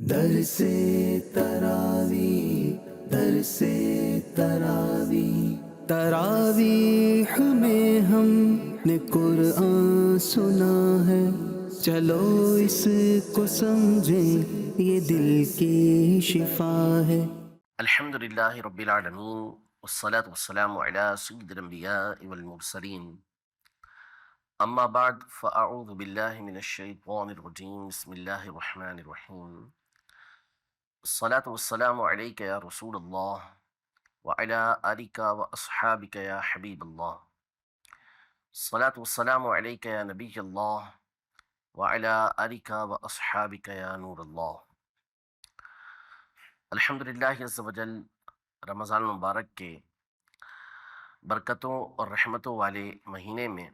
در سے تراوی در سے تراوی تراویح میں ہم نے قرآن سنا ہے، چلو اس کو سمجھیں یہ دل کی شفا ہے۔ الحمد لله رب العالمين والصلاة والسلام على سيد الأنبياء والمرسلين أما بعد فأعوذ بالله من الشيطان الرجيم بسم الله الرحمن الرحيم الصلاة والسلام عليك يا رسول الله وعلى آلك وأصحابك يا حبيب الله الصلاة والسلام عليك يا نبي الله وعلى آلك وأصحابك يا نور الله۔ الحمدللہ عز وجل رمضان المبارک کے برکتوں اور رحمتوں والے مہینے میں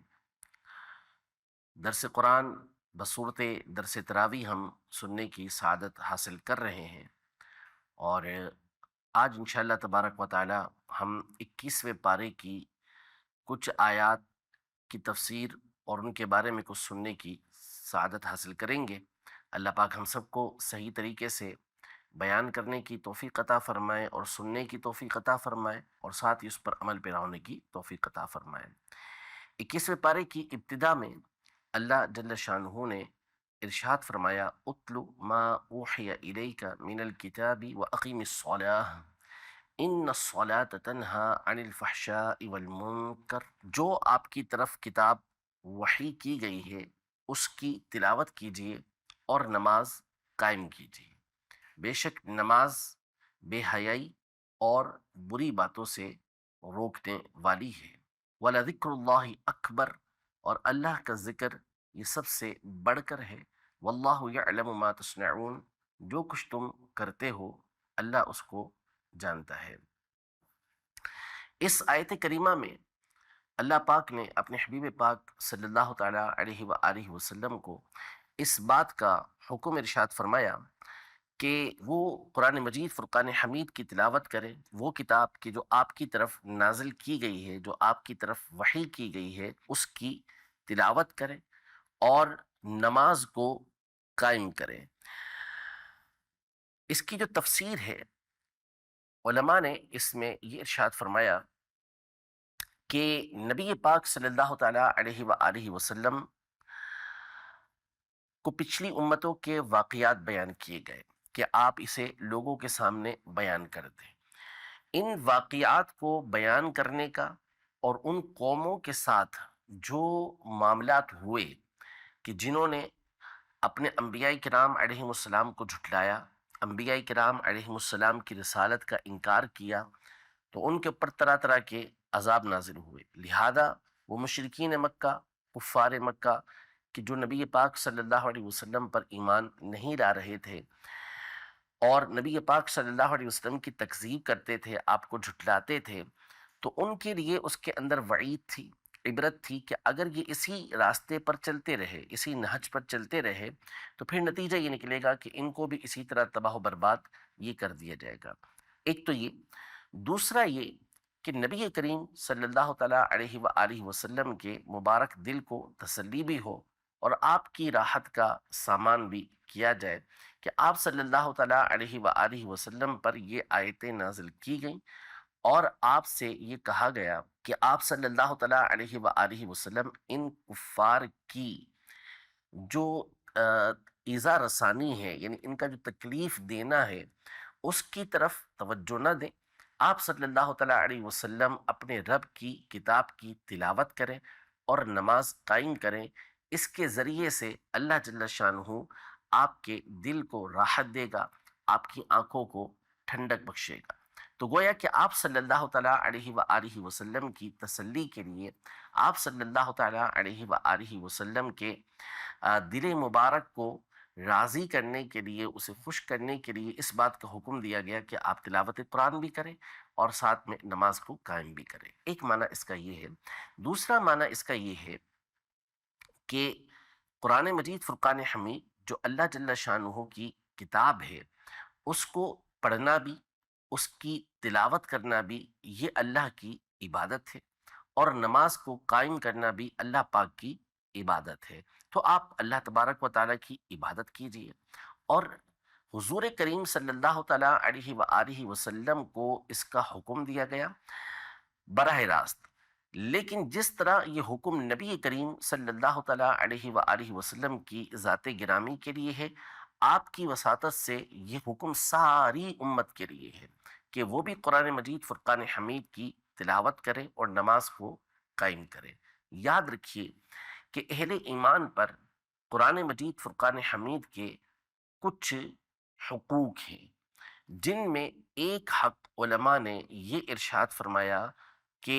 درس قرآن بصورت درس تراویح ہم سننے کی سعادت حاصل کر رہے ہیں، اور آج انشاءاللہ تبارک و تعالی ہم 21ویں پارے کی کچھ آیات کی تفسیر اور ان کے بارے میں کچھ سننے کی سعادت حاصل کریں گے۔ اللہ پاک ہم سب کو صحیح طریقے سے بیان کرنے کی توفیق عطا فرمائے اور سننے کی توفیق عطا فرمائے، اور ساتھ ہی اس پر عمل پیرا ہونے کی توفیق عطا فرمائے۔ 21ویں پارے کی ابتدا میں اللہ جل شانہ نے ارشاد فرمایا اتل ما اوحی الیک من الکتاب واقیم الصلاۃ ان الصلاۃ تنہی عن الفحشاء والمنکر، جو آپ کی طرف کتاب وحی کی گئی ہے اس کی تلاوت کیجیے اور نماز قائم کیجیے، بے شک نماز بے حیائی اور بری باتوں سے روکنے والی ہے۔ وَلَذِكْرُ اللَّهِ اکبر، اور اللہ کا ذکر یہ سب سے بڑھ کر ہے۔ وَاللَّهُ يَعْلَمُ مَا تَصْنَعُونَ، جو کچھ تم کرتے ہو اللہ اس کو جانتا ہے۔ اس آیت کریمہ میں اللہ پاک نے اپنے حبیب پاک صلی اللہ تعالیٰ علیہ وآلہ وسلم کو اس بات کا حکم ارشاد فرمایا کہ وہ قرآن مجید فرقان حمید کی تلاوت کریں، وہ کتاب کہ جو آپ کی طرف نازل کی گئی ہے، جو آپ کی طرف وحی کی گئی ہے، اس کی تلاوت کریں اور نماز کو قائم کریں۔ اس کی جو تفسیر ہے، علماء نے اس میں یہ ارشاد فرمایا کہ نبی پاک صلی اللہ تعالیٰ علیہ وآلہ وسلم کو پچھلی امتوں کے واقعات بیان کیے گئے کہ آپ اسے لوگوں کے سامنے بیان کر دیں۔ ان واقعات کو بیان کرنے کا اور ان قوموں کے ساتھ جو معاملات ہوئے کہ جنہوں نے اپنے انبیاء کرام علیہ السلام کو جھٹلایا، انبیاء کرام علیہ السلام کی رسالت کا انکار کیا، تو ان کے اوپر طرح طرح کے عذاب نازل ہوئے۔ لہذا وہ مشرکین مکہ، کفار مکہ کہ جو نبی پاک صلی اللہ علیہ وسلم پر ایمان نہیں لا رہے تھے اور نبی پاک صلی اللہ علیہ وسلم کی تکذیب کرتے تھے، آپ کو جھٹلاتے تھے، تو ان کے لیے اس کے اندر وعید تھی، عبرت تھی کہ اگر یہ اسی راستے پر چلتے رہے، اسی نہج پر چلتے رہے، تو پھر نتیجہ یہ نکلے گا کہ ان کو بھی اسی طرح تباہ و برباد یہ کر دیا جائے گا۔ ایک تو یہ، دوسرا یہ کہ نبی کریم صلی اللہ تعالیٰ علیہ وآلہ وسلم کے مبارک دل کو تسلی بھی ہو اور آپ کی راحت کا سامان بھی کیا جائے کہ آپ صلی اللہ تعالیٰ علیہ وآلہ وسلم پر یہ آیتیں نازل کی گئیں اور آپ سے یہ کہا گیا کہ آپ صلی اللہ تعالیٰ علیہ وآلہ وسلم ان کفار کی جو ایذا رسانی ہے، یعنی ان کا جو تکلیف دینا ہے، اس کی طرف توجہ نہ دیں۔ آپ صلی اللہ تعالیٰ علیہ وسلم اپنے رب کی کتاب کی تلاوت کریں اور نماز قائم کریں، اس کے ذریعے سے اللہ جل شانہ آپ کے دل کو راحت دے گا، آپ کی آنکھوں کو ٹھنڈک بخشے گا۔ تو گویا کہ آپ صلی اللہ تعالیٰ علیہ وآلہ وسلم کی تسلی کے لیے، آپ صلی اللہ تعالیٰ علیہ وآلہ وسلم کے دل مبارک کو راضی کرنے کے لیے، اسے خوش کرنے کے لیے اس بات کا حکم دیا گیا کہ آپ تلاوت قرآن بھی کریں اور ساتھ میں نماز کو قائم بھی کریں۔ ایک معنی اس کا یہ ہے۔ دوسرا معنی اس کا یہ ہے کہ قرآن مجید فرقان حمید جو اللہ جل شانہ کی کتاب ہے، اس کو پڑھنا بھی، اس کی تلاوت کرنا بھی یہ اللہ کی عبادت ہے، اور نماز کو قائم کرنا بھی اللہ پاک کی عبادت ہے۔ تو آپ اللہ تبارک و تعالیٰ کی عبادت کیجئے اور حضور کریم صلی اللہ تعالیٰ علیہ وآلہ وسلم کو اس کا حکم دیا گیا براہ راست، لیکن جس طرح یہ حکم نبی کریم صلی اللہ تعالیٰ علیہ وآلہ وسلم کی ذات گرامی کے لیے ہے، آپ کی وساطت سے یہ حکم ساری امت کے لیے ہے کہ وہ بھی قرآن مجید فرقان حمید کی تلاوت کرے اور نماز کو قائم کرے۔ یاد رکھیے کہ اہل ایمان پر قرآن مجید فرقان حمید کے کچھ حقوق ہیں، جن میں ایک حق علماء نے یہ ارشاد فرمایا کہ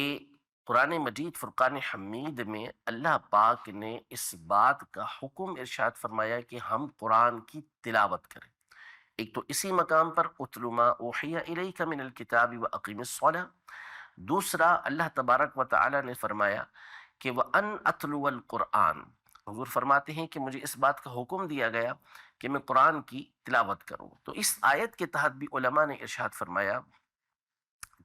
قرآن مجید فرقان حمید میں اللہ پاک نے اس بات کا حکم ارشاد فرمایا کہ ہم قرآن کی تلاوت کریں۔ ایک تو اسی مقام پر اتل ما اوحی الیک من الکتاب واقیم الصلاۃ، دوسرا اللہ تبارک و تعالی نے فرمایا کہ وَأَنْ أَتْلُوَ الْقُرْآنَ، حضور فرماتے ہیں کہ مجھے اس بات کا حکم دیا گیا کہ میں قرآن کی تلاوت کروں۔ تو اس آیت کے تحت بھی علماء نے ارشاد فرمایا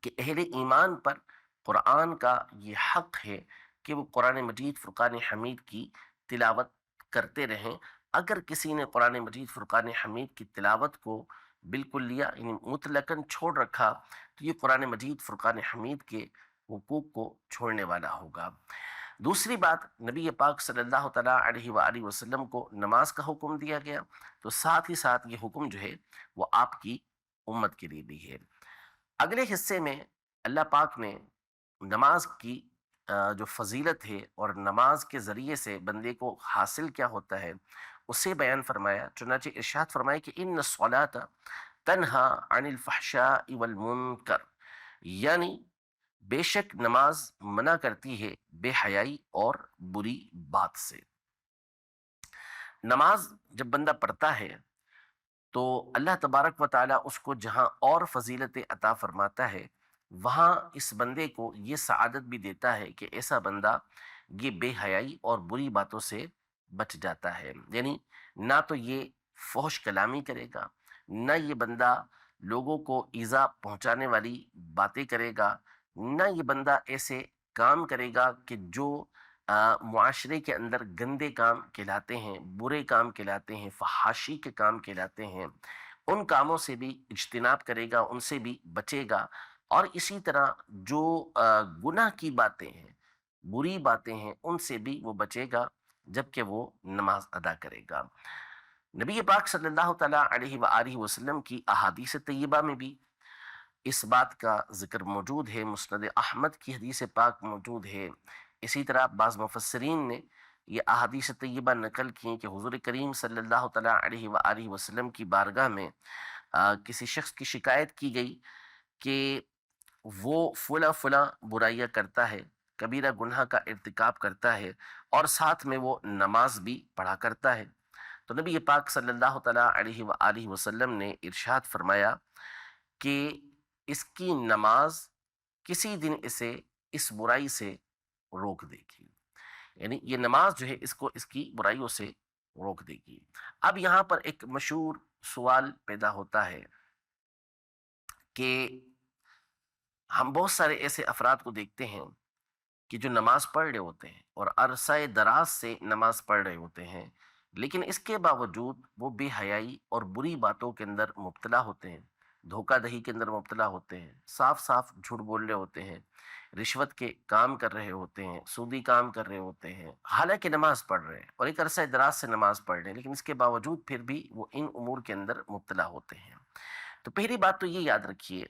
کہ اہل ایمان پر قرآن کا یہ حق ہے کہ وہ قرآن مجید فرقان حمید کی تلاوت کرتے رہیں۔ اگر کسی نے قرآن مجید فرقان حمید کی تلاوت کو بالکل لیا، یعنی مطلقاً چھوڑ رکھا، تو یہ قرآن مجید فرقان حمید کے حقوق کو چھوڑنے والا ہوگا۔ دوسری بات، نبی پاک صلی اللہ تعالیٰ علیہ وآلہ وسلم کو نماز کا حکم دیا گیا، تو ساتھ ہی ساتھ یہ حکم جو ہے وہ آپ کی امت کے لیے بھی ہے۔ اگلے حصے میں اللہ پاک نے نماز کی جو فضیلت ہے اور نماز کے ذریعے سے بندے کو حاصل کیا ہوتا ہے اسے بیان فرمایا۔ چنانچہ ارشاد فرمایا کہ ان الصلاۃ تنہا عن الفحشاء والمنکر، یعنی بے شک نماز منع کرتی ہے بے حیائی اور بری بات سے۔ نماز جب بندہ پڑھتا ہے تو اللہ تبارک و تعالیٰ اس کو جہاں اور فضیلت عطا فرماتا ہے، وہاں اس بندے کو یہ سعادت بھی دیتا ہے کہ ایسا بندہ یہ بے حیائی اور بری باتوں سے بچ جاتا ہے۔ یعنی نہ تو یہ فحش کلامی کرے گا، نہ یہ بندہ لوگوں کو ایذا پہنچانے والی باتیں کرے گا، نہ یہ بندہ ایسے کام کرے گا کہ جو معاشرے کے اندر گندے کام کہلاتے ہیں، برے کام کہلاتے ہیں، فحاشی کے کام کہلاتے ہیں، ان کاموں سے بھی اجتناب کرے گا، ان سے بھی بچے گا۔ اور اسی طرح جو گناہ کی باتیں ہیں، بری باتیں ہیں، ان سے بھی وہ بچے گا جبکہ وہ نماز ادا کرے گا۔ نبی پاک صلی اللہ تعالیٰ علیہ وآلہ وسلم کی احادیث طیبہ میں بھی اس بات کا ذکر موجود ہے، مسند احمد کی حدیث پاک موجود ہے۔ اسی طرح بعض مفسرین نے یہ احادیث طیبہ نقل کی کہ حضور کریم صلی اللہ تعالیٰ علیہ وآلہ وسلم کی بارگاہ میں کسی شخص کی شکایت کی گئی کہ وہ فلاں فلاں برائیاں کرتا ہے، کبیرہ گناہ کا ارتکاب کرتا ہے، اور ساتھ میں وہ نماز بھی پڑھا کرتا ہے۔ تو نبی پاک صلی اللہ تعالیٰ علیہ وآلہ وسلم نے ارشاد فرمایا کہ اس کی نماز کسی دن اسے اس برائی سے روک دے گی، یعنی یہ نماز جو ہے اس کو اس کی برائیوں سے روک دے گی۔ اب یہاں پر ایک مشہور سوال پیدا ہوتا ہے کہ ہم بہت سارے ایسے افراد کو دیکھتے ہیں کہ جو نماز پڑھ رہے ہوتے ہیں اور عرصہ دراز سے نماز پڑھ رہے ہوتے ہیں، لیکن اس کے باوجود وہ بے حیائی اور بری باتوں کے اندر مبتلا ہوتے ہیں، دھوکہ دہی کے اندر مبتلا ہوتے ہیں، صاف صاف جھوٹ بول رہے ہوتے ہیں، رشوت کے کام کر رہے ہوتے ہیں، سودی کام کر رہے ہوتے ہیں، حالانکہ نماز پڑھ رہے ہیں اور ایک عرصہ دراز سے نماز پڑھ رہے ہیں، لیکن اس کے باوجود پھر بھی وہ ان امور کے اندر مبتلا ہوتے ہیں۔ تو پہلی بات تو یہ یاد رکھیے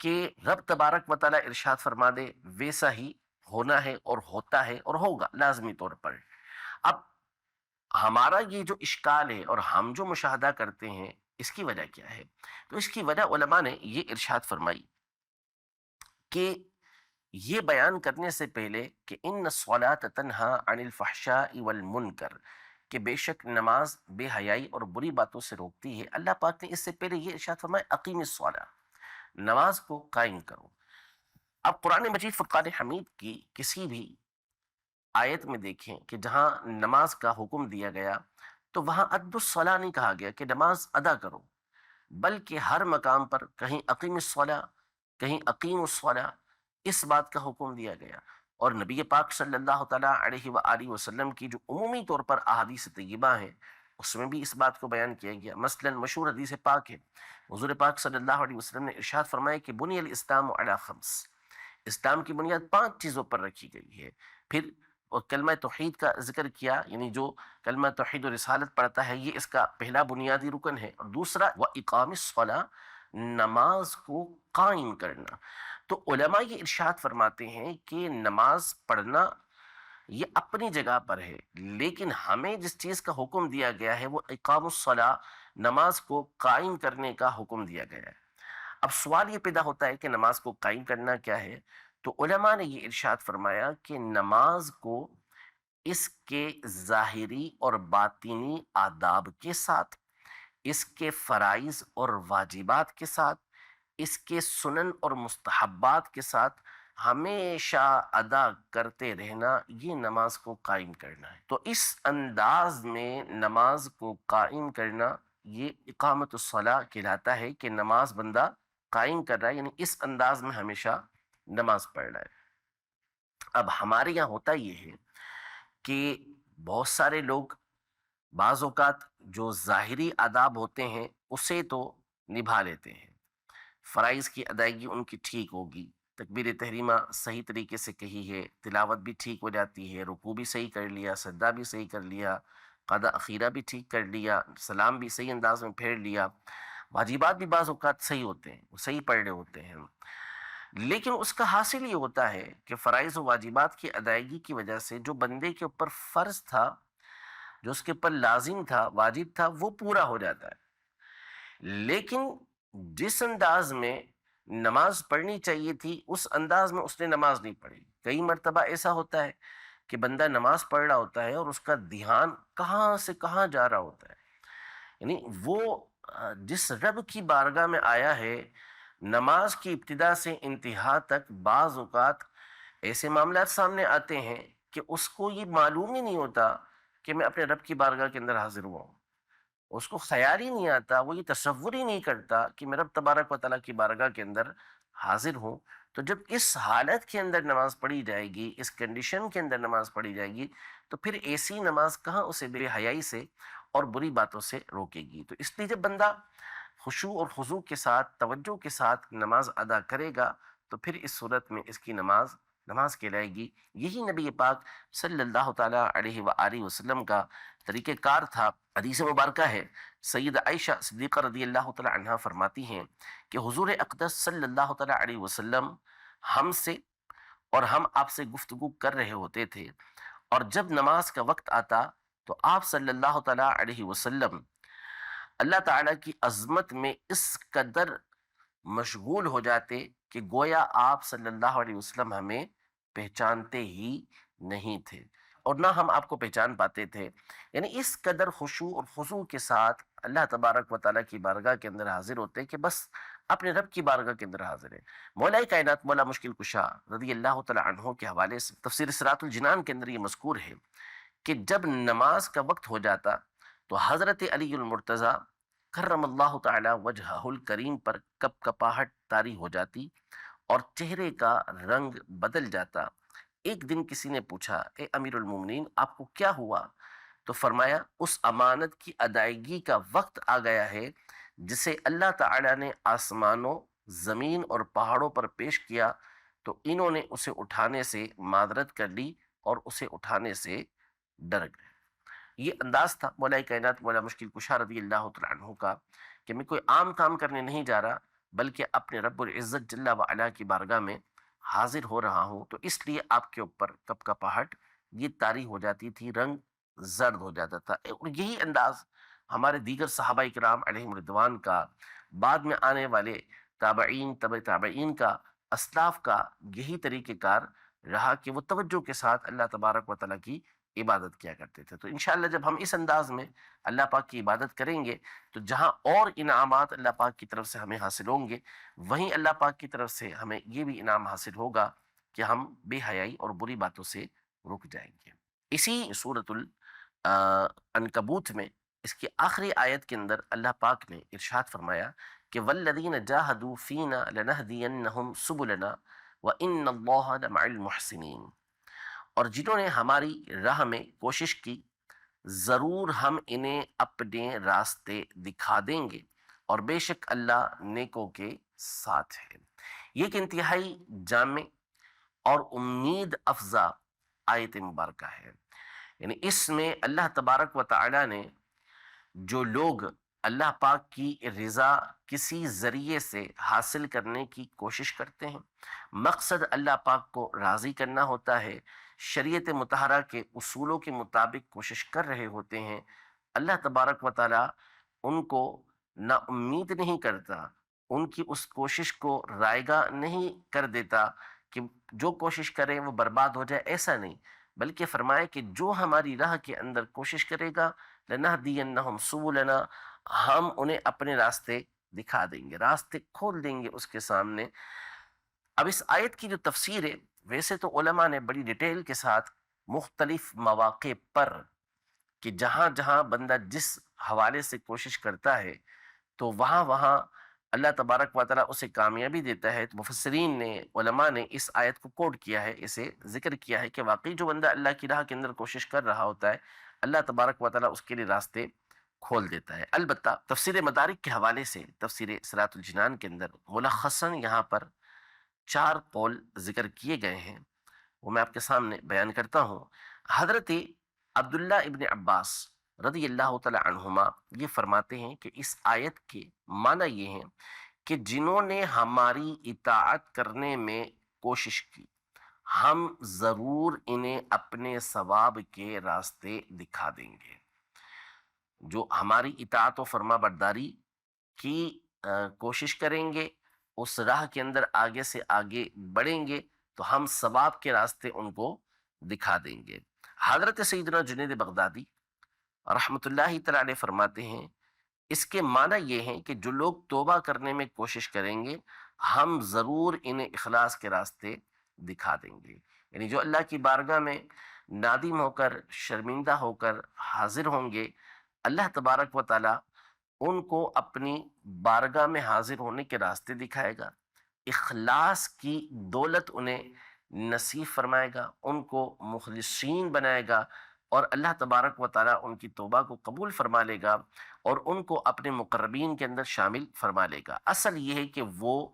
کہ رب تبارک و تعالیٰ ارشاد فرما دے ویسا ہی ہونا ہے اور ہوتا ہے اور ہوگا لازمی طور پر۔ اب ہمارا یہ جو اشکال ہے اور ہم جو مشاہدہ کرتے ہیں، اس کی وجہ کیا ہے؟ تو اس کی وجہ علماء نے یہ ارشاد فرمائی کہ یہ بیان کرنے سے پہلے کہ ان الصلاۃ تنہا عن الفحشاء والمنکر، کہ بے شک نماز بے حیائی اور بری باتوں سے روکتی ہے، اللہ پاک نے اس سے پہلے یہ ارشاد فرمایا اقیم الصلاۃ، نماز کو قائم کرو۔ اب قرآن مجید فرقان حمید کی کسی بھی آیت میں دیکھیں کہ جہاں نماز کا حکم دیا گیا تو وہاں ادب الصلاۃ نہیں کہا گیا کہ نماز ادا کرو، بلکہ ہر مقام پر کہیں اقیم الصلاۃ، کہیں اقیم الصلاۃ، اس بات کا حکم دیا گیا۔ اور نبی پاک صلی اللہ تعالیٰ علیہ وآلہ وسلم کی جو عمومی طور پر احادیث طیبہ ہیں اس میں بھی اس بات کو بیان کیا گیا. مثلا مشہور حدیث پاک ہے، حضور پاک صلی اللہ علیہ وسلم نے ارشاد فرمایا کہ بنی الاسلام علی خمس، اسلام کی بنیاد 5 چیزوں پر رکھی گئی ہے. پھر اور کلمہ توحید کا ذکر کیا، یعنی جو کلمہ توحید و رسالت پڑھتا ہے یہ اس کا پہلا بنیادی رکن ہے. اور دوسرا وَإِقَامِ الصَّلَاةِ، نماز کو قائم کرنا. تو علماء یہ ارشاد فرماتے ہیں کہ نماز پڑھنا یہ اپنی جگہ پر ہے، لیکن ہمیں جس چیز کا حکم دیا گیا ہے وہ اقام الصلاۃ، نماز کو قائم کرنے کا حکم دیا گیا ہے. اب سوال یہ پیدا ہوتا ہے کہ نماز کو قائم کرنا کیا ہے؟ تو علماء نے یہ ارشاد فرمایا کہ نماز کو اس کے ظاہری اور باطنی آداب کے ساتھ، اس کے فرائض اور واجبات کے ساتھ، اس کے سنن اور مستحبات کے ساتھ ہمیشہ ادا کرتے رہنا، یہ نماز کو قائم کرنا ہے. تو اس انداز میں نماز کو قائم کرنا یہ اقامت الصلاح کہلاتا ہے کہ نماز بندہ قائم کر رہا ہے، یعنی اس انداز میں ہمیشہ نماز پڑھ رہا ہے. اب ہمارے یہاں ہوتا یہ ہے کہ بہت سارے لوگ بعض اوقات جو ظاہری آداب ہوتے ہیں اسے تو نبھا لیتے ہیں، فرائض کی ادائیگی ان کی ٹھیک ہوگی، تکبیر تحریمہ صحیح طریقے سے کہی ہے، تلاوت بھی ٹھیک ہو جاتی ہے، رکوع بھی صحیح کر لیا، سجدہ بھی صحیح کر لیا، قضا اخیرہ بھی ٹھیک کر لیا، سلام بھی صحیح انداز میں پھیر لیا، واجبات بھی بعض اوقات صحیح ہوتے ہیں، وہ صحیح پڑھ رہے ہوتے ہیں. لیکن اس کا حاصل یہ ہوتا ہے کہ فرائض و واجبات کی ادائیگی کی وجہ سے جو بندے کے اوپر فرض تھا، جو اس کے اوپر لازم تھا، واجب تھا، وہ پورا ہو جاتا ہے. لیکن جس انداز میں نماز پڑھنی چاہیے تھی اس انداز میں اس نے نماز نہیں پڑھی. کئی مرتبہ ایسا ہوتا ہے کہ بندہ نماز پڑھ رہا ہوتا ہے اور اس کا دھیان کہاں سے کہاں جا رہا ہوتا ہے، یعنی وہ جس رب کی بارگاہ میں آیا ہے، نماز کی ابتدا سے انتہا تک بعض اوقات ایسے معاملات سامنے آتے ہیں کہ اس کو یہ معلوم ہی نہیں ہوتا کہ میں اپنے رب کی بارگاہ کے اندر حاضر ہوا ہوں. اس کو خیال ہی نہیں آتا، وہ یہ تصور ہی نہیں کرتا کہ میں رب تبارک و تعالیٰ کی بارگاہ کے اندر حاضر ہوں. تو جب اس حالت کے اندر نماز پڑھی جائے گی، اس کنڈیشن کے اندر نماز پڑھی جائے گی، تو پھر ایسی نماز کہاں اسے بے حیائی سے اور بری باتوں سے روکے گی. تو اس لیے جب بندہ خشوع اور خضوع کے ساتھ، توجہ کے ساتھ نماز ادا کرے گا تو پھر اس صورت میں اس کی نماز کہلائے گی. یہی نبی پاک صلی اللہ تعالیٰ علیہ وآلہ وسلم کا طریقہ کار تھا. حدیث مبارکہ ہے، سید عائشہ صدیقہ رضی اللہ تعالیٰ عنہا فرماتی ہیں کہ حضور اقدس صلی اللہ تعالیٰ علیہ وسلم ہم سے اور ہم آپ سے گفتگو کر رہے ہوتے تھے، اور جب نماز کا وقت آتا تو آپ صلی اللہ تعالیٰ علیہ وسلم اللہ تعالیٰ کی عظمت میں اس قدر مشغول ہو جاتے کہ گویا آپ صلی اللہ علیہ وسلم ہمیں پہچانتے ہی نہیں تھے اور نہ ہم آپ کو پہچان پاتے تھے. یعنی اس قدر خشوع اور خضوع کے ساتھ اللہ تبارک و تعالیٰ کی بارگاہ کے اندر حاضر ہوتے کہ بس اپنے رب کی بارگاہ کے اندر حاضر ہے. مولا کائنات مولا مشکل کشا رضی اللہ تعالیٰ عنہ کے حوالے سے تفسیر صراط الجنان کے اندر یہ مذکور ہے کہ جب نماز کا وقت ہو جاتا تو حضرت علی المرتضیٰ کرم اللہ تعالی وجہہ الکریم پر کپ کپاہٹ طاری ہو جاتی اور چہرے کا رنگ بدل جاتا. ایک دن کسی نے پوچھا، اے امیر المومنین آپ کو کیا ہوا؟ تو فرمایا اس امانت کی ادائیگی کا وقت آ گیا ہے جسے اللہ تعالی نے آسمانوں، زمین اور پہاڑوں پر پیش کیا، تو انہوں نے اسے اٹھانے سے معذرت کر لی اور اسے اٹھانے سے ڈر گئے. یہ انداز تھا مولا کائنات مولا مشکل کشا رضی اللہ تعالیٰ عنہ کا کہ میں کوئی عام کام کرنے نہیں جا رہا بلکہ اپنے رب العزت جل وعلا کی بارگاہ میں حاضر ہو رہا ہوں. تو اس لیے آپ کے اوپر کپ کپاہٹ یہ طاری ہو جاتی تھی، رنگ زرد ہو جاتا تھا. اور یہی انداز ہمارے دیگر صحابہ کرام علیہم رضوان کا، بعد میں آنے والے تابعین، تبع تابعین کا، اسلاف کا یہی طریقہ کار رہا کہ وہ توجہ کے ساتھ اللہ تبارک و تعالیٰ کی عبادت کیا کرتے تھے. تو انشاءاللہ جب ہم اس انداز میں اللہ پاک کی عبادت کریں گے تو جہاں اور انعامات اللہ پاک کی طرف سے ہمیں حاصل ہوں گے، وہیں اللہ پاک کی طرف سے ہمیں یہ بھی انعام حاصل ہوگا کہ ہم بے حیائی اور بری باتوں سے رک جائیں گے. اسی سورۃ العنکبوت میں اس کی آخری آیت کے اندر اللہ پاک نے ارشاد فرمایا کہ والذین جاہدوا فینا لنہدینہم سبلنا وان اللہ لمع المحسنین، اور جنہوں نے ہماری راہ میں کوشش کی ضرور ہم انہیں اپنے راستے دکھا دیں گے اور بے شک اللہ نیکوں کے ساتھ ہے۔ یہ ایک انتہائی جامع اور امید افزا آیت مبارکہ ہے۔ یعنی اس میں اللہ تبارک و تعالی نے جو لوگ اللہ پاک کی رضا کسی ذریعے سے حاصل کرنے کی کوشش کرتے ہیں، مقصد اللہ پاک کو راضی کرنا ہوتا ہے، شریعت مطہرہ کے اصولوں کے مطابق کوشش کر رہے ہوتے ہیں، اللہ تبارک و تعالی ان کو نا امید نہیں کرتا، ان کی اس کوشش کو رائگاں نہیں کر دیتا کہ جو کوشش کرے وہ برباد ہو جائے، ایسا نہیں، بلکہ فرمائے کہ جو ہماری راہ کے اندر کوشش کرے گا لَنَهْدِيَنَّهُمْ سُبُلَنَا، ہم انہیں اپنے راستے دکھا دیں گے، راستے کھول دیں گے اس کے سامنے۔ اب اس آیت کی جو تفسیر ہے، ویسے تو علماء نے بڑی ڈیٹیل کے ساتھ مختلف مواقع پر کہ جہاں جہاں بندہ جس حوالے سے کوشش کرتا ہے تو وہاں وہاں اللہ تبارک و تعالیٰ اسے کامیابی دیتا ہے، تو مفسرین نے، علماء نے اس آیت کو کوٹ کیا ہے، اسے ذکر کیا ہے کہ واقعی جو بندہ اللہ کی راہ کے اندر کوشش کر رہا ہوتا ہے، اللہ تبارک و تعالیٰ اس کے لیے راستے کھول دیتا ہے۔ البتہ تفسیر مدارک کے حوالے سے تفسیر صراط الجنان کے اندر ملخصاً یہاں پر 4 قول ذکر کیے گئے ہیں، وہ میں آپ کے سامنے بیان کرتا ہوں۔ حضرت عبداللہ ابن عباس رضی اللہ تعالی عنہما یہ فرماتے ہیں کہ اس آیت کے معنی یہ ہیں کہ جنہوں نے ہماری اطاعت کرنے میں کوشش کی، ہم ضرور انہیں اپنے ثواب کے راستے دکھا دیں گے۔ جو ہماری اطاعت و فرما برداری کی کوشش کریں گے، اس راہ کے اندر آگے سے آگے بڑھیں گے، تو ہم ثواب کے راستے ان کو دکھا دیں گے۔ حضرت سیدنا جنید بغدادی رحمۃ اللہ تعالی علیہ فرماتے ہیں اس کے معنی یہ ہیں کہ جو لوگ توبہ کرنے میں کوشش کریں گے، ہم ضرور انہیں اخلاص کے راستے دکھا دیں گے۔ یعنی جو اللہ کی بارگاہ میں نادم ہو کر، شرمندہ ہو کر حاضر ہوں گے، اللہ تبارک و تعالی ان کو اپنی بارگاہ میں حاضر ہونے کے راستے دکھائے گا، اخلاص کی دولت انہیں نصیب فرمائے گا، ان کو مخلصین بنائے گا، اور اللہ تبارک و تعالیٰ ان کی توبہ کو قبول فرما لے گا اور ان کو اپنے مقربین کے اندر شامل فرما لے گا۔ اصل یہ ہے کہ وہ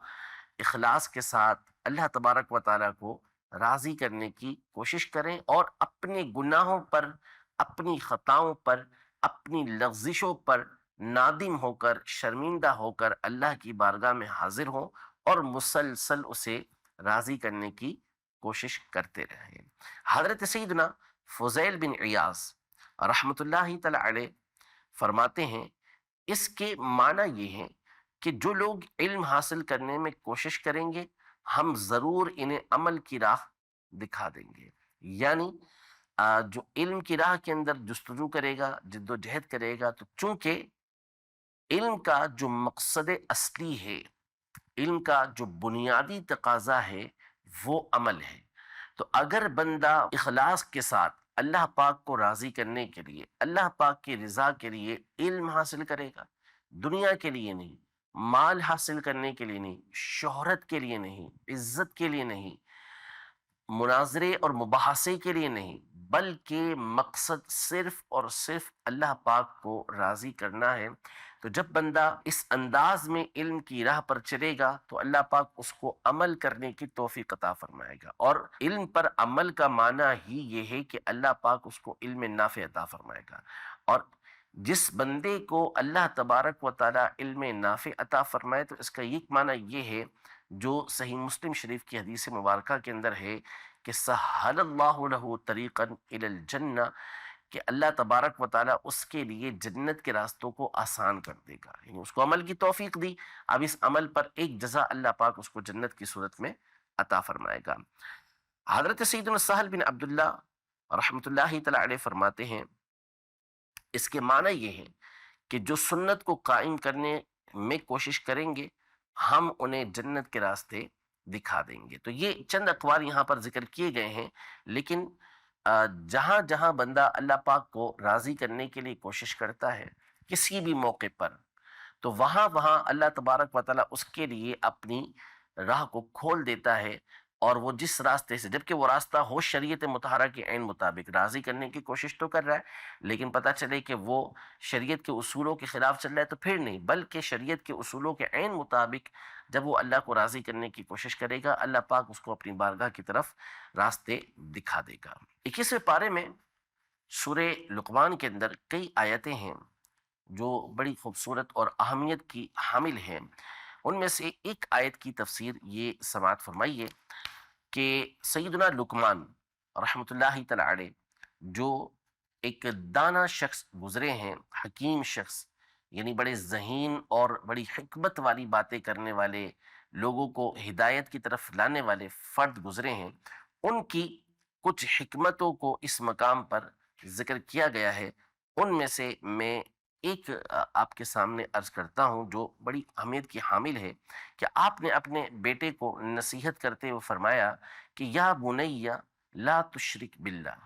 اخلاص کے ساتھ اللہ تبارک و تعالیٰ کو راضی کرنے کی کوشش کریں اور اپنے گناہوں پر، اپنی خطاؤں پر، اپنی لغزشوں پر نادم ہو کر، شرمندہ ہو کر اللہ کی بارگاہ میں حاضر ہوں اور مسلسل اسے راضی کرنے کی کوشش کرتے رہیں۔ حضرت سیدنا فضیل بن عیاض رحمۃ اللہ تعالی علیہ فرماتے ہیں اس کے معنی یہ ہیں کہ جو لوگ علم حاصل کرنے میں کوشش کریں گے، ہم ضرور انہیں عمل کی راہ دکھا دیں گے۔ یعنی جو علم کی راہ کے اندر جستجو کرے گا، جد و جہد کرے گا، تو چونکہ علم کا جو مقصد اصلی ہے، علم کا جو بنیادی تقاضا ہے وہ عمل ہے، تو اگر بندہ اخلاص کے ساتھ اللہ پاک کو راضی کرنے کے لیے، اللہ پاک کی رضا کے لیے علم حاصل کرے گا، دنیا کے لیے نہیں، مال حاصل کرنے کے لیے نہیں، شہرت کے لیے نہیں، عزت کے لیے نہیں، مناظرے اور مباحثے کے لیے نہیں، بلکہ مقصد صرف اور صرف اللہ پاک کو راضی کرنا ہے، تو جب بندہ اس انداز میں علم کی راہ پر چلے گا تو اللہ پاک اس کو عمل کرنے کی توفیق عطا فرمائے گا، اور علم پر عمل کا معنی ہی یہ ہے کہ اللہ پاک اس کو علم نافع عطا فرمائے گا۔ اور جس بندے کو اللہ تبارک و تعالی علم نافع عطا فرمائے تو اس کا ایک معنی یہ ہے جو صحیح مسلم شریف کی حدیث مبارکہ کے اندر ہے کہ سہل اللہ لہ طریقا الی الجنہ، کہ اللہ تبارک و تعالیٰ اس کے لیے جنت کے راستوں کو آسان کر دے گا، یعنی اس کو عمل کی توفیق دی، اب اس عمل پر ایک جزا اللہ پاک اس کو جنت کی صورت میں عطا فرمائے گا۔ حضرت سیدنا سہل بن عبداللہ رحمۃ اللہ تعالی علیہ فرماتے ہیں اس کے معنی یہ ہے کہ جو سنت کو قائم کرنے میں کوشش کریں گے، ہم انہیں جنت کے راستے دکھا دیں گے۔ تو یہ چند اقوال یہاں پر ذکر کیے گئے ہیں، لیکن جہاں جہاں بندہ اللہ پاک کو راضی کرنے کے لیے کوشش کرتا ہے کسی بھی موقع پر، تو وہاں وہاں اللہ تبارک و تعالیٰ اس کے لیے اپنی راہ کو کھول دیتا ہے اور وہ جس راستے سے، جبکہ وہ راستہ ہو شریعت مطہرہ کے عین مطابق، راضی کرنے کی کوشش تو کر رہا ہے لیکن پتہ چلے کہ وہ شریعت کے اصولوں کے خلاف چل رہا ہے، تو پھر نہیں، بلکہ شریعت کے اصولوں کے عین مطابق جب وہ اللہ کو راضی کرنے کی کوشش کرے گا، اللہ پاک اس کو اپنی بارگاہ کی طرف راستے دکھا دے گا۔ 21ویں پارے میں سورہ لقمان کے اندر کئی آیتیں ہیں جو بڑی خوبصورت اور اہمیت کی حامل ہیں۔ ان میں سے ایک آیت کی تفسیر یہ سماعت فرمائیے کہ سیدنا لقمان رحمۃ اللہ تعالی علیہ، جو ایک دانا شخص گزرے ہیں، حکیم شخص، یعنی بڑے ذہین اور بڑی حکمت والی باتیں کرنے والے، لوگوں کو ہدایت کی طرف لانے والے فرد گزرے ہیں، ان کی کچھ حکمتوں کو اس مقام پر ذکر کیا گیا ہے۔ ان میں سے میں ایک آپ کے سامنے عرض کرتا ہوں جو بڑی اہمیت کی حامل ہے، کہ آپ نے اپنے بیٹے کو نصیحت کرتے ہوئے فرمایا کہ یا بنی لا تشرک باللہ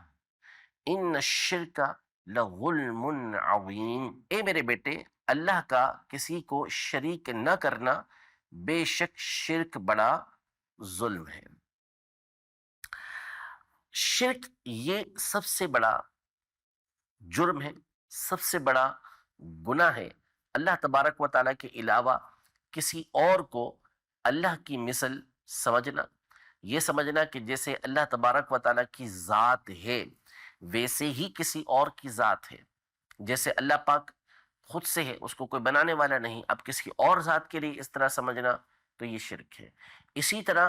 ان الشرک لظلم عظیم، اے میرے بیٹے اللہ کا کسی کو شریک نہ کرنا، بے شک شرک بڑا ظلم ہے۔ شرک یہ سب سے بڑا جرم ہے، سب سے بڑا گناہ ہے۔ اللہ تبارک و تعالیٰ کے علاوہ کسی اور کو اللہ کی مثل سمجھنا، یہ سمجھنا کہ جیسے اللہ تبارک و تعالیٰ کی ذات ہے ویسے ہی کسی اور کی ذات ہے، جیسے اللہ پاک خود سے ہے، اس کو کوئی بنانے والا نہیں، اب کسی اور ذات کے لیے اس طرح سمجھنا تو یہ شرک ہے۔ اسی طرح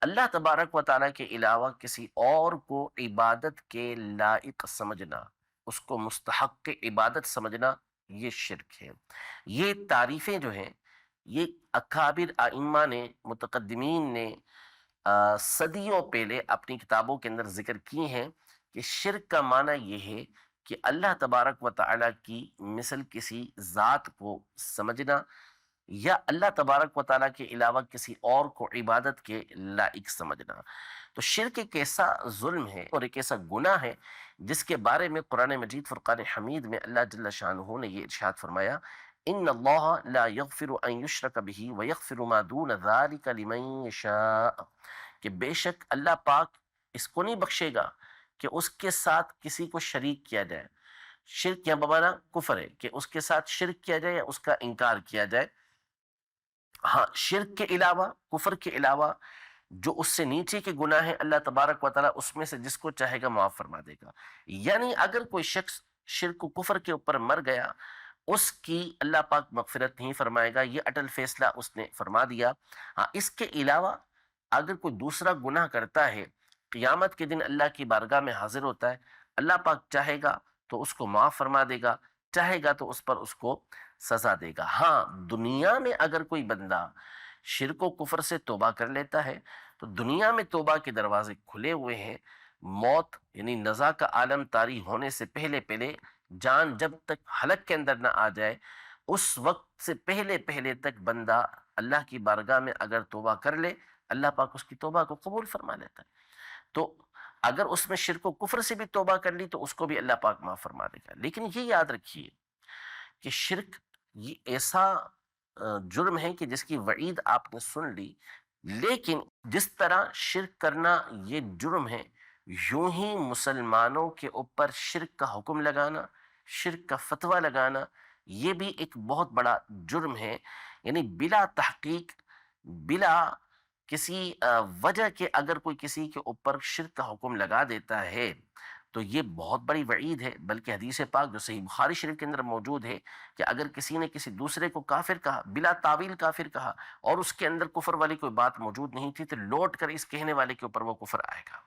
اللہ تبارک و تعالیٰ کے علاوہ کسی اور کو عبادت کے لائق سمجھنا، اس کو مستحق عبادت سمجھنا، یہ شرک ہے۔ یہ تعریفیں جو ہیں یہ اکابر ائمہ نے، متقدمین نے صدیوں پہلے اپنی کتابوں کے اندر ذکر کی ہیں کہ شرک کا معنی یہ ہے کہ اللہ تبارک و تعالیٰ کی مثل کسی ذات کو سمجھنا یا اللہ تبارک و تعالیٰ کے علاوہ کسی اور کو عبادت کے لائق سمجھنا۔ تو شرک ایک ایسا ظلم ہے اور ایک ایسا گناہ ہے جس کے بارے میں قرآن مجید فرقان حمید میں اللہ جل شانہ نے یہ ارشاد فرمایا، ان اللہ لا یغفر ان یشرک بہ ویغفر ما دون ذلک لمن یشاء، کہ بے شک اللہ پاک اس کو نہیں بخشے گا کہ اس کے ساتھ کسی کو شریک کیا جائے۔ شرک یا بمانا کفر ہے کہ اس کے ساتھ شرک کیا جائے یا اس کا انکار کیا جائے۔ ہاں، شرک کے علاوہ، کفر کے علاوہ جو اس سے نیچے کے گناہ ہیں، اللہ تبارک و تعالیٰ اس میں سے جس کو چاہے گا معاف فرما دے گا۔ یعنی اگر کوئی شخص شرک و کفر کے اوپر مر گیا، اس کی اللہ پاک مغفرت نہیں فرمائے گا، یہ اٹل فیصلہ اس نے فرما دیا۔ ہاں، اس کے علاوہ اگر کوئی دوسرا گناہ کرتا ہے، قیامت کے دن اللہ کی بارگاہ میں حاضر ہوتا ہے، اللہ پاک چاہے گا تو اس کو معاف فرما دے گا، چاہے گا تو اس پر اس کو سزا دے گا۔ ہاں، دنیا میں اگر کوئی بندہ شرک و کفر سے توبہ کر لیتا ہے تو دنیا میں توبہ کے دروازے کھلے ہوئے ہیں۔ موت یعنی نزا کا عالم طاری ہونے سے پہلے پہلے، جان جب تک حلق کے اندر نہ آ جائے، اس وقت سے پہلے پہلے تک بندہ اللہ کی بارگاہ میں اگر توبہ کر لے، اللہ پاک اس کی توبہ کو قبول فرما لیتا ہے۔ تو اگر اس میں شرک و کفر سے بھی توبہ کر لی تو اس کو بھی اللہ پاک معاف فرما دے گا۔ لیکن یہ یاد رکھیے کہ شرک یہ ایسا جرم ہے کہ جس کی وعید آپ نے سن لی، لیکن جس طرح شرک کرنا یہ جرم ہے، یوں ہی مسلمانوں کے اوپر شرک کا حکم لگانا، شرک کا فتویٰ لگانا، یہ بھی ایک بہت بڑا جرم ہے۔ یعنی بلا تحقیق، بلا کسی وجہ کے اگر کوئی کسی کے اوپر شرک کا حکم لگا دیتا ہے تو یہ بہت بڑی وعید ہے۔ بلکہ حدیث پاک جو صحیح بخاری شریف کے اندر موجود ہے کہ اگر کسی نے کسی دوسرے کو کافر کہا، بلا تعویل کافر کہا، اور اس کے اندر کفر والی کوئی بات موجود نہیں تھی، تو لوٹ کر اس کہنے والے کے اوپر وہ کفر آئے گا۔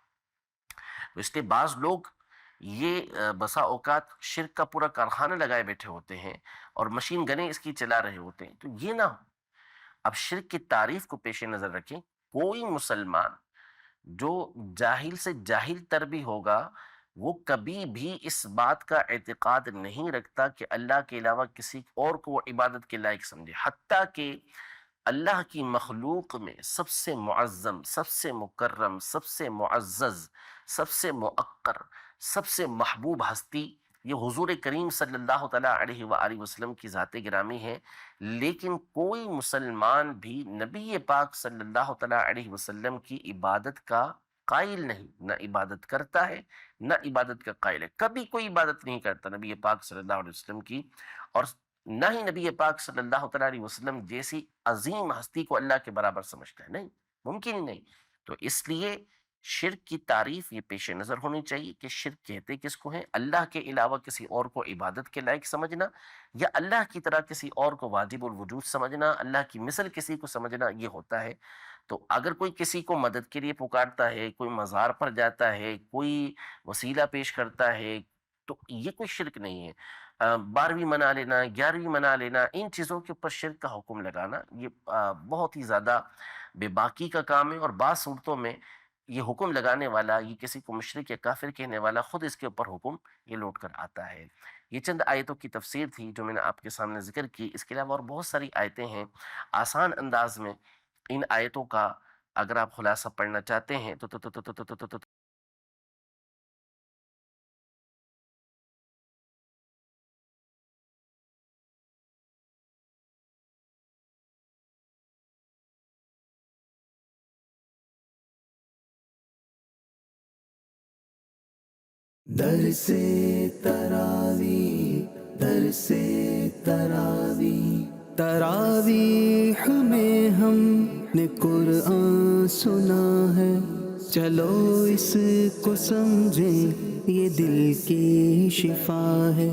تو اس لیے بعض لوگ یہ بسا اوقات شرک کا پورا کارخانہ لگائے بیٹھے ہوتے ہیں اور مشین گنیں اس کی چلا رہے ہوتے ہیں، تو یہ نہ ہو۔ اب شرک کی تعریف کو پیش نظر رکھیں، کوئی مسلمان جو جاہل سے جاہل تر بھی ہوگا، وہ کبھی بھی اس بات کا اعتقاد نہیں رکھتا کہ اللہ کے علاوہ کسی اور کو وہ عبادت کے لائق سمجھے، حتیٰ کہ اللہ کی مخلوق میں سب سے معظم، سب سے مکرم، سب سے معزز، سب سے مؤقر، سب سے محبوب ہستی یہ حضور کریم صلی اللہ تعالیٰ علیہ وآلہ وسلم کی ذات گرامی ہے، لیکن کوئی مسلمان بھی نبی پاک صلی اللہ تعالیٰ علیہ وسلم کی عبادت کا قائل نہیں، نہ عبادت کرتا ہے نہ عبادت کا قائل ہے، کبھی کوئی عبادت نہیں کرتا نبی پاک صلی اللہ علیہ وسلم کی، اور نہ ہی نبی پاک صلی اللہ تعالیٰ علیہ وسلم جیسی عظیم ہستی کو اللہ کے برابر سمجھتا ہے، نہیں، ممکن ہی نہیں۔ تو اس لیے شرک کی تعریف یہ پیش نظر ہونی چاہیے کہ شرک کہتے کس کو ہیں، اللہ کے علاوہ کسی اور کو عبادت کے لائق سمجھنا، یا اللہ کی طرح کسی اور کو واجب الوجود سمجھنا، اللہ کی مثل کسی کو سمجھنا، یہ ہوتا ہے۔ تو اگر کوئی کسی کو مدد کے لیے پکارتا ہے، کوئی مزار پر جاتا ہے، کوئی وسیلہ پیش کرتا ہے، تو یہ کوئی شرک نہیں ہے۔ 12ویں منا لینا، 11ویں منا لینا، ان چیزوں کے اوپر شرک کا حکم لگانا یہ بہت ہی زیادہ بے باکی کا کام ہے، اور بعض صورتوں میں یہ حکم لگانے والا، یہ کسی کو مشرک یا کافر کہنے والا، خود اس کے اوپر حکم یہ لوٹ کر آتا ہے۔ یہ چند آیتوں کی تفسیر تھی جو میں نے آپ کے سامنے ذکر کی۔ اس کے علاوہ اور بہت ساری آیتیں ہیں، آسان انداز میں ان آیتوں کا اگر آپ خلاصہ پڑھنا چاہتے ہیں تو در سے تراوی، در سے تراوی، تراویح میں ہم نے قرآن سنا ہے، چلو اس کو سمجھیں یہ دل کی شفا ہے۔